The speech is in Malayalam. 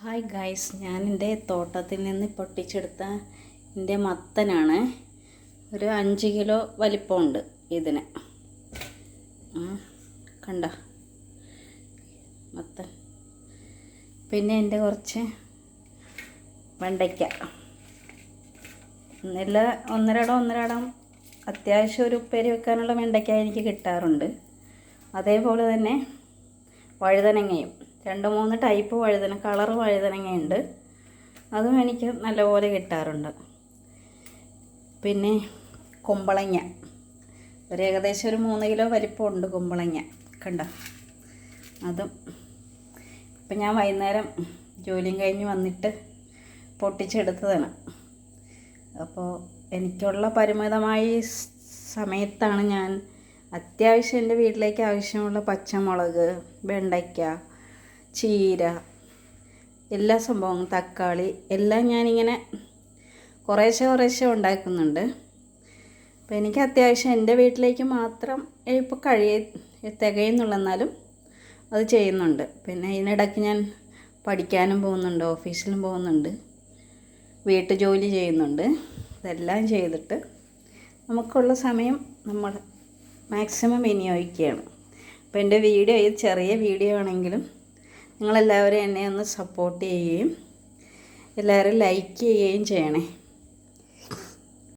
ഹായ് ഗൈസ്, ഞാൻ എൻ്റെ തോട്ടത്തിൽ നിന്ന് പൊട്ടിച്ചെടുത്ത എൻ്റെ മത്തനാണ്. ഒരു 5 കിലോ വലിപ്പമുണ്ട് ഇതിന്. കണ്ട മത്തൻ. പിന്നെ എൻ്റെ കുറച്ച് വെണ്ടയ്ക്ക, ഒന്നരാടം അത്യാവശ്യം ഒരു ഉപ്പേരി വെക്കാനുള്ള വെണ്ടയ്ക്ക എനിക്ക് കിട്ടാറുണ്ട്. അതേപോലെ തന്നെ വഴുതനങ്ങയും 2-3 ടൈപ്പ് കളർ വഴുതനങ്ങയുണ്ട്, അതും എനിക്ക് നല്ലപോലെ കിട്ടാറുണ്ട്. പിന്നെ കുമ്പളങ്ങ, ഏകദേശം ഒരു 3 കിലോ വലിപ്പമുണ്ട് കുമ്പളങ്ങ. കണ്ട അതും. ഇപ്പം ഞാൻ വൈകുന്നേരം ജോലിയും കഴിഞ്ഞ് വന്നിട്ട് പൊട്ടിച്ചെടുത്തതാണ്. അപ്പോൾ എനിക്കുള്ള പരിമിതമായ സമയത്താണ് ഞാൻ അത്യാവശ്യം എൻ്റെ വീട്ടിലേക്ക് ആവശ്യമുള്ള പച്ചമുളക്, വെണ്ടയ്ക്ക, ചീര, എല്ലാ സംഭവവും, തക്കാളി എല്ലാം ഞാനിങ്ങനെ കുറേശ്ശെ ഉണ്ടാക്കുന്നുണ്ട്. അപ്പോൾ എനിക്ക് അത്യാവശ്യം എൻ്റെ വീട്ടിലേക്ക് മാത്രം ഇപ്പോൾ തികയുന്നുള്ളെന്നാലും അത് ചെയ്യുന്നുണ്ട്. പിന്നെ ഇതിനിടയ്ക്ക് ഞാൻ പഠിക്കാനും പോകുന്നുണ്ട്, ഓഫീസിലും പോകുന്നുണ്ട്, വീട്ടുജോലി ചെയ്യുന്നുണ്ട്. ഇതെല്ലാം ചെയ്തിട്ട് നമുക്കുള്ള സമയം നമ്മൾ മാക്സിമം വിനിയോഗിക്കുകയാണ്. അപ്പോൾ എൻ്റെ വീഡിയോ, ഇത് ചെറിയ വീഡിയോ ആണെങ്കിലും നിങ്ങളെല്ലാവരും എന്നെ ഒന്ന് സപ്പോർട്ട് ചെയ്യുകയും എല്ലാവരും ലൈക്ക് ചെയ്യുകയും ചെയ്യണേ.